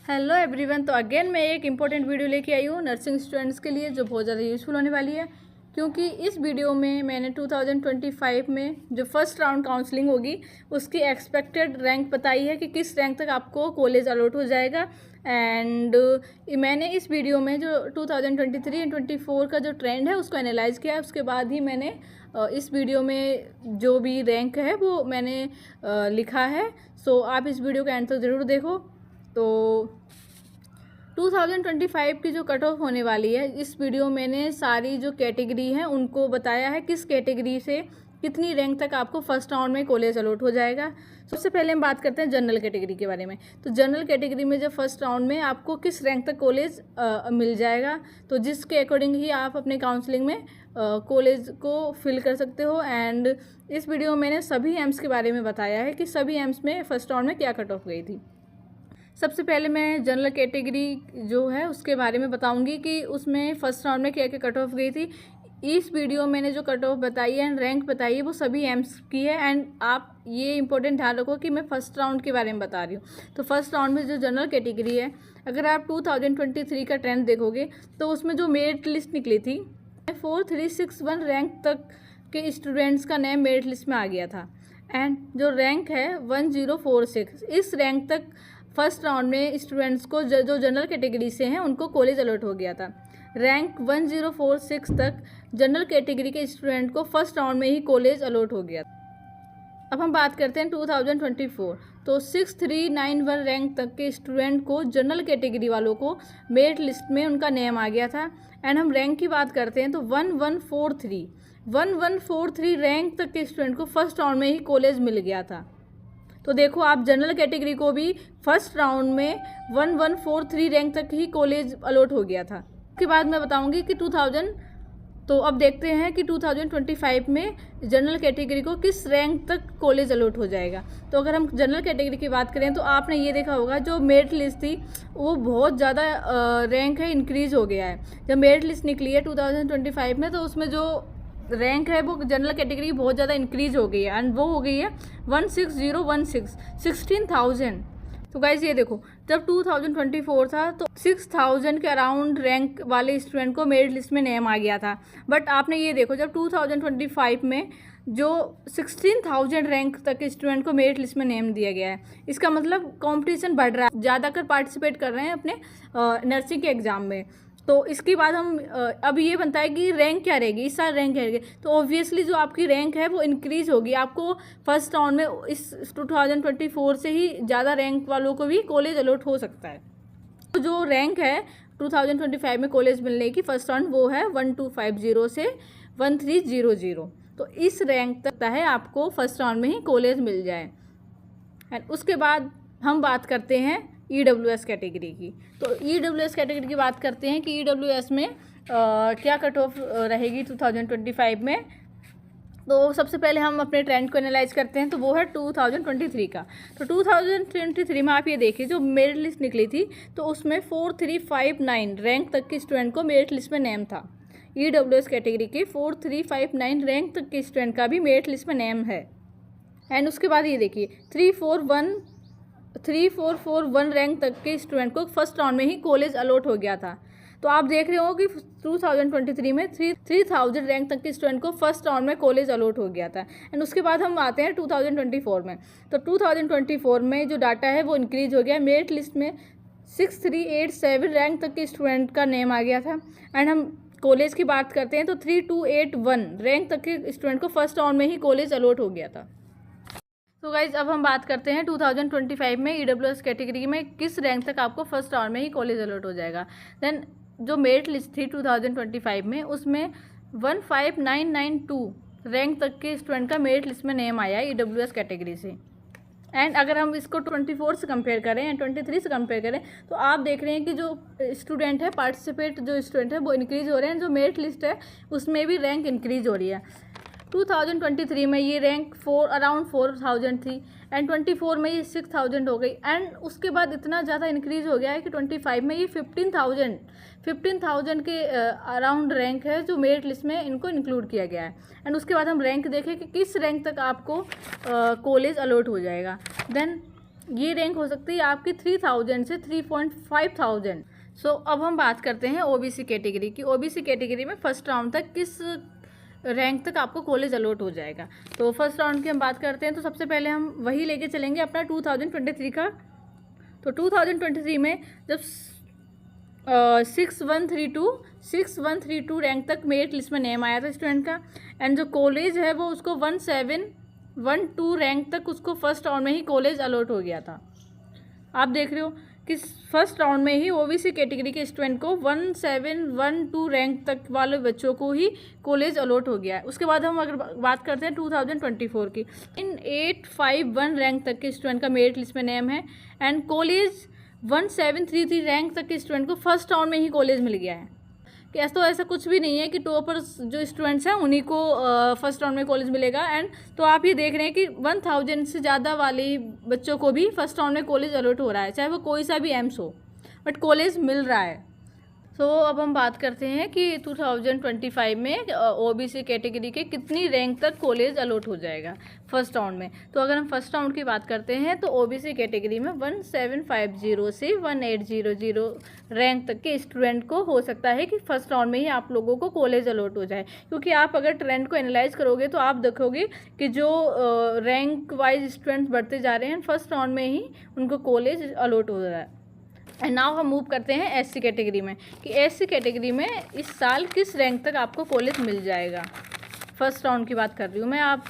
Hello everyone. तो again मैं एक इम्पॉर्टेंट वीडियो लेके आई हूँ नर्सिंग स्टूडेंट्स के लिए, जो बहुत ज़्यादा यूज़फुल होने वाली है। क्योंकि इस वीडियो में मैंने 2025 में जो फर्स्ट राउंड काउंसलिंग होगी उसकी एक्सपेक्टेड रैंक बताई है कि किस रैंक तक आपको कॉलेज अलॉट हो जाएगा। एंड मैंने इस वीडियो में जो 2023 एंड 24 का जो ट्रेंड है उसको एनालाइज किया है। उसके बाद ही मैंने इस वीडियो में जो भी रैंक है वो मैंने लिखा है। सो आप इस वीडियो का एंड तक ज़रूर देखो। तो 2025 की जो कट ऑफ होने वाली है, इस वीडियो मैंने सारी जो कैटेगरी हैं उनको बताया है किस कैटेगरी से कितनी रैंक तक आपको फर्स्ट राउंड में कॉलेज अलॉट हो जाएगा। सबसे पहले हम बात करते हैं जनरल कैटेगरी के बारे में। तो जनरल कैटेगरी में जब फर्स्ट राउंड में आपको किस रैंक तक कॉलेज मिल जाएगा, तो जिसके अकॉर्डिंग ही आप अपने काउंसलिंग में कॉलेज को फिल कर सकते हो। एंड इस वीडियो में मैंने सभी एम्स के बारे में बताया है कि सभी एम्स में फर्स्ट राउंड में क्या कट ऑफ गई थी। सबसे पहले मैं जनरल कैटेगरी जो है उसके बारे में बताऊंगी कि उसमें फर्स्ट राउंड में क्या क्या कट ऑफ गई थी। इस वीडियो में मैंने जो कट ऑफ बताई है एंड रैंक बताई है वो सभी एम्स की है। एंड आप ये इंपॉर्टेंट ध्यान रखो कि मैं फर्स्ट राउंड के बारे में बता रही हूँ। तो फर्स्ट राउंड में जो जनरल कैटेगरी है, अगर आप 2023 का ट्रेंड देखोगे तो उसमें जो मेरिट लिस्ट निकली थी 4361 रैंक तक के स्टूडेंट्स का नेम मेरिट लिस्ट में आ गया था। एंड जो रैंक है 1046, इस रैंक तक फर्स्ट राउंड में स्टूडेंट्स को जो जनरल कैटेगरी से हैं उनको कॉलेज अलॉट हो गया था। रैंक 1046 तक जनरल कैटेगरी के स्टूडेंट को फर्स्ट राउंड में ही कॉलेज अलॉट हो गया। अब हम बात करते हैं 2024। तो 6391 रैंक तक के स्टूडेंट को जनरल कैटेगरी वालों को मेरिट लिस्ट में उनका नेम आ गया था। एंड हम रैंक की बात करते हैं तो 1143 रैंक तक के स्टूडेंट को फर्स्ट राउंड में ही कॉलेज मिल गया था। तो देखो आप जनरल कैटेगरी को भी फर्स्ट राउंड में 1143 रैंक तक ही कॉलेज अलॉट हो गया था। उसके बाद मैं बताऊंगी कि तो अब देखते हैं कि 2025 में जनरल कैटेगरी को किस रैंक तक कॉलेज अलॉट हो जाएगा। तो अगर हम जनरल कैटेगरी की बात करें तो आपने ये देखा होगा जो मेरिट लिस्ट थी वो बहुत ज़्यादा रैंक है इंक्रीज हो गया है। जब मेरिट लिस्ट निकली है 2025 में तो उसमें जो रैंक है वो जनरल कैटेगरी बहुत ज़्यादा इंक्रीज हो गई है। एंड वो हो गई है 16016 तो गाइज ये देखो, जब 2024 था तो 6000 के अराउंड रैंक वाले स्टूडेंट को मेरिट लिस्ट में नेम आ गया था। बट आपने ये देखो जब 2025 में जो 16000 रैंक तक के स्टूडेंट को मेरिट लिस्ट में नेम दिया गया है, इसका मतलब कंपटीशन बढ़ रहा है, ज़्यादातर पार्टिसिपेट कर रहे हैं अपने नर्सिंग के एग्ज़ाम में। तो इसके बाद हम अब ये बनता है कि रैंक क्या रहेगी, इस साल रैंक क्या रहेगी। तो ऑब्वियसली जो आपकी रैंक है वो इंक्रीज़ होगी। आपको फर्स्ट राउंड में इस 2024 से ही ज़्यादा रैंक वालों को भी कॉलेज अलॉट हो सकता है। तो जो रैंक है 2025 में कॉलेज मिलने की फर्स्ट राउंड वो है 1250 से 1300। तो इस रैंक तक है आपको फर्स्ट राउंड में ही कॉलेज मिल जाए। एंड उसके बाद हम बात करते हैं EWS कैटेगरी की। तो EWS कैटेगरी की बात करते हैं कि EWS में क्या कट ऑफ रहेगी 2025 में। तो सबसे पहले हम अपने ट्रेंड को एनालाइज करते हैं, तो वो है 2023 का। तो 2023 में आप ये देखिए जो मेरिट लिस्ट निकली थी तो उसमें 4359 रैंक तक के स्टूडेंट को मेरिट लिस्ट में नेम था। EWS कैटेगरी के 4359 रैंक तक के स्टूडेंट का भी मेरिट लिस्ट में नेम है। एंड उसके बाद ये देखिए 3441 रैंक तक के स्टूडेंट को फर्स्ट राउंड में ही कॉलेज अलॉट हो गया था। तो आप देख रहे हो कि 2023 में 3000 रैंक तक के स्टूडेंट को फर्स्ट राउंड में कॉलेज अलॉट हो गया था। एंड उसके बाद हम आते हैं 2024 में। तो 2024 में जो डाटा है वो इंक्रीज हो गया। मेरिट लिस्ट में 6387 रैंक तक के स्टूडेंट का नेम आ गया था। एंड हम कॉलेज की बात करते हैं तो 3281 रैंक तक के स्टूडेंट को फर्स्ट राउंड में ही कॉलेज अलॉट हो गया था। तो गाइज अब हम बात करते हैं 2025 में EWS कैटेगरी में किस रैंक तक आपको फर्स्ट राउंड में ही कॉलेज अलॉट हो जाएगा। देन जो मेरिट लिस्ट थी 2025 में उसमें 15992 रैंक तक के स्टूडेंट का मेरिट लिस्ट में नेम आया है EWS कैटेगरी से। एंड अगर हम इसको 24 से कंपेयर करें एंड 23 से कंपेयर करें तो आप देख रहे हैं कि जो स्टूडेंट है पार्टिसिपेट जो स्टूडेंट है वो इंक्रीज हो रहे हैं। जो मेरिट लिस्ट है उसमें भी रैंक इंक्रीज हो रही है। 2023 में ये रैंक अराउंड 4000 थी एंड 24 में ये 6000 हो गई। एंड उसके बाद इतना ज़्यादा इंक्रीज हो गया है कि 25 में ये 15,000 के अराउंड रैंक है जो मेरिट लिस्ट में इनको इंक्लूड किया गया है। एंड उसके बाद हम रैंक देखें कि किस रैंक तक आपको कॉलेज अलॉट हो जाएगा। देन ये रैंक हो सकती है आपकी 3000 से 3,500। सो अब हम बात करते हैं ओबीसी कैटेगरी की। ओबीसी कैटेगरी में फर्स्ट राउंड तक किस रैंक तक आपको कॉलेज अलॉट हो जाएगा। तो फर्स्ट राउंड की हम बात करते हैं तो सबसे पहले हम वही लेके चलेंगे अपना 2023 का। तो 2023 में जब 6132 रैंक तक मेरिट लिस्ट में नेम आया था स्टूडेंट का, एंड जो कॉलेज है वो उसको 1712 रैंक तक उसको फर्स्ट राउंड में ही कॉलेज अलॉट हो गया था। आप देख रहे हो कि फर्स्ट राउंड में ही ओबीसी कैटेगरी के स्टूडेंट को 1712 रैंक तक वाले बच्चों को ही कॉलेज अलॉट हो गया है। उसके बाद हम अगर बात करते हैं 2024 की, इन 851 रैंक तक के स्टूडेंट का मेरिट लिस्ट में नेम है, एंड कॉलेज 1733 रैंक तक के स्टूडेंट को फर्स्ट राउंड में ही कॉलेज मिल गया है। कि ऐसा कुछ भी नहीं है कि टॉपर्स जो स्टूडेंट्स हैं उन्हीं को फर्स्ट राउंड में कॉलेज मिलेगा। एंड तो आप ये देख रहे हैं कि 1000 से ज़्यादा वाले बच्चों को भी फर्स्ट राउंड में कॉलेज अलॉट हो रहा है, चाहे वो कोई सा भी एम्स हो, बट कॉलेज मिल रहा है। तो अब हम बात करते हैं कि 2025 में ओबीसी कैटेगरी के कितनी रैंक तक कॉलेज अलॉट हो जाएगा फर्स्ट राउंड में। तो अगर हम फर्स्ट राउंड की बात करते हैं तो ओबीसी कैटेगरी में 1750 से 1800 रैंक तक के स्टूडेंट को हो सकता है कि फर्स्ट राउंड में ही आप लोगों को कॉलेज अलॉट हो जाए। क्योंकि आप अगर ट्रेंड को एनालाइज करोगे तो आप देखोगे कि जो रैंक वाइज स्टूडेंट्स बढ़ते जा रहे हैं फर्स्ट राउंड में ही उनको कॉलेज अलॉट हो रहा है। एंड नाउ हम मूव करते हैं एससी कैटेगरी में कि एससी कैटेगरी में इस साल किस रैंक तक आपको कॉलेज मिल जाएगा। फर्स्ट राउंड की बात कर रही हूँ मैं, आप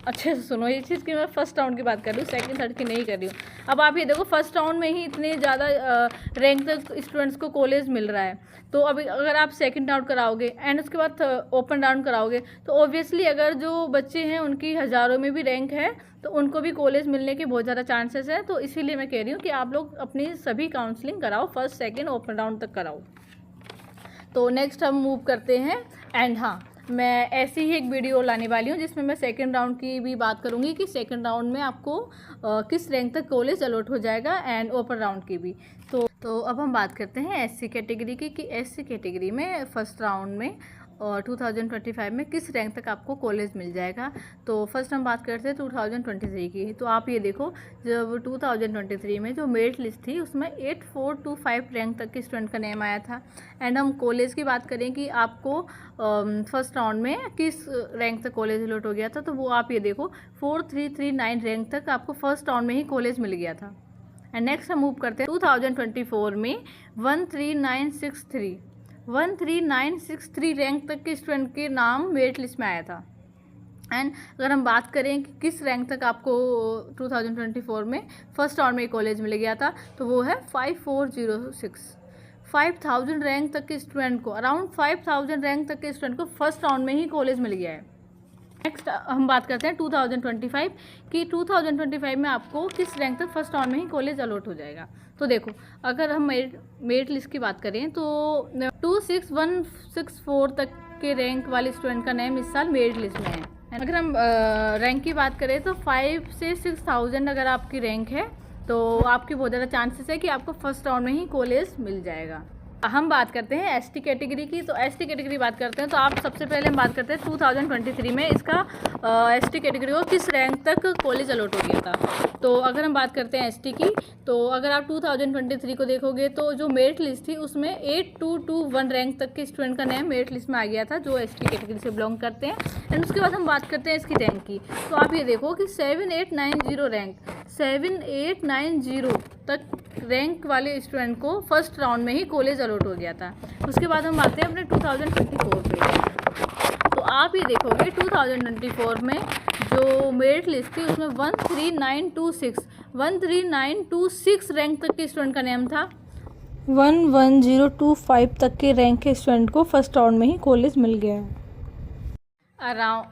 अच्छे से सुनो ये चीज़ कि मैं फर्स्ट राउंड की बात कर रही हूँ, सेकंड थर्ड की नहीं कर रही हूँ। अब आप ये देखो फर्स्ट राउंड में ही इतने ज़्यादा रैंक तक स्टूडेंट्स को कॉलेज मिल रहा है। तो अभी अगर आप सेकंड राउंड कराओगे एंड उसके बाद ओपन राउंड कराओगे तो ऑब्वियसली अगर जो बच्चे हैं उनकी हज़ारों में भी रैंक है तो उनको भी कॉलेज मिलने के बहुत ज़्यादा चांसेस है। तो इसीलिए मैं कह रही हूँ कि आप लोग अपनी सभी काउंसलिंग कराओ, फर्स्ट सेकंड ओपन राउंड तक कराओ। तो नेक्स्ट हम मूव करते हैं, एंड हाँ मैं ऐसी ही एक वीडियो लाने वाली हूँ जिसमें मैं सेकंड राउंड की भी बात करूँगी कि सेकंड राउंड में आपको किस रैंक तक कॉलेज अलॉट हो जाएगा, एंड ओपन राउंड की भी। तो अब हम बात करते हैं एससी कैटेगरी की कि एससी कैटेगरी में फर्स्ट राउंड में 2025 में किस रैंक तक आपको कॉलेज मिल जाएगा। तो फर्स्ट हम बात करते हैं 2023 की। तो आप ये देखो जब 2023 में जो मेरिट लिस्ट थी उसमें 8425 रैंक तक के स्टूडेंट का नेम आया था। एंड हम कॉलेज की बात करें कि आपको फर्स्ट राउंड में किस रैंक तक कॉलेज अलॉट हो गया था, तो वो आप ये देखो 4339 रैंक तक आपको फर्स्ट राउंड में ही कॉलेज मिल गया था। एंड नेक्स्ट हम मूव करते हैं 2024 में 13963 रैंक तक के स्टूडेंट के नाम मेरिट लिस्ट में आया था। एंड अगर हम बात करें कि किस रैंक तक आपको 2024 में फर्स्ट राउंड में कॉलेज मिल गया था, तो वो है 5406। 5000 रैंक तक के स्टूडेंट को, अराउंड 5000 रैंक तक के स्टूडेंट को फर्स्ट राउंड में ही कॉलेज मिल गया है। नेक्स्ट हम बात करते हैं 2025 कि 2025 में आपको किस रैंक तक फर्स्ट राउंड में ही कॉलेज अलॉट हो जाएगा। तो देखो अगर हम मेरिट लिस्ट की बात करें तो 26164 तक के रैंक वाले स्टूडेंट का नेम इस साल मेरिट लिस्ट में है। अगर हम रैंक की बात करें तो 5 से 6000 अगर आपकी रैंक है तो आपकी बहुत ज़्यादा चांसेस है कि आपको फर्स्ट राउंड में ही कॉलेज मिल जाएगा। हम बात करते हैं एसटी कैटेगरी की। तो एसटी कैटेगरी बात करते हैं तो आप सबसे पहले हम बात करते हैं 2023 में इसका एसटी कैटेगरी को किस रैंक तक कॉलेज अलॉट हो गया था। तो अगर हम बात करते हैं एसटी की, तो अगर आप 2023 को देखोगे तो जो मेरिट लिस्ट थी उसमें 8221 रैंक तक के स्टूडेंट का नेम मेरिट लिस्ट में आ गया था जो एसटी कैटेगरी से बिलोंग करते हैं। एंड उसके बाद हम बात करते हैं इसकी रैंक की। तो आप ये देखो कि 7890 तक रैंक वाले स्टूडेंट को फर्स्ट राउंड में ही कॉलेज अलॉट हो गया था। उसके बाद हम आते हैं अपने 2024 पे। तो आप ये देखोगे 2024 में जो मेरिट लिस्ट थी उसमें 13926 रैंक तक के स्टूडेंट का नेम था। 11025 तक के रैंक के स्टूडेंट को फर्स्ट राउंड में ही कॉलेज मिल गया है अराउंड।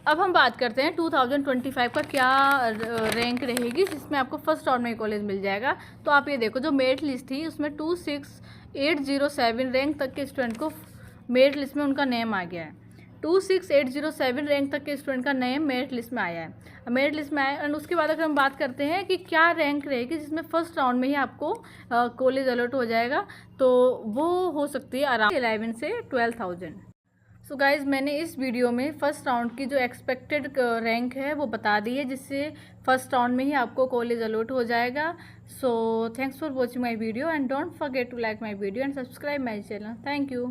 अब हम बात करते हैं 2025 का क्या रैंक रहेगी जिसमें आपको फर्स्ट राउंड में कॉलेज मिल जाएगा। तो आप ये देखो जो मेरिट लिस्ट थी उसमें 26807 रैंक तक के स्टूडेंट को मेरिट लिस्ट में उनका नेम आ गया है। 26807 रैंक तक के स्टूडेंट का नेम मेरिट लिस्ट में आया है, मेरिट लिस्ट में आया। एंड उसके बाद अगर हम बात करते हैं कि क्या रैंक रहेगी जिसमें फर्स्ट राउंड में ही आपको कॉलेज अलॉट हो जाएगा, तो वो हो सकती है अराउंड 11 से 12,000। सो गाइज़, मैंने इस वीडियो में फ़र्स्ट राउंड की जो एक्सपेक्टेड रैंक है वो बता दी है, जिससे फर्स्ट राउंड में ही आपको कॉलेज अलॉट हो जाएगा। So thanks for watching my video and don't forget to like my video and subscribe my channel. Thank you.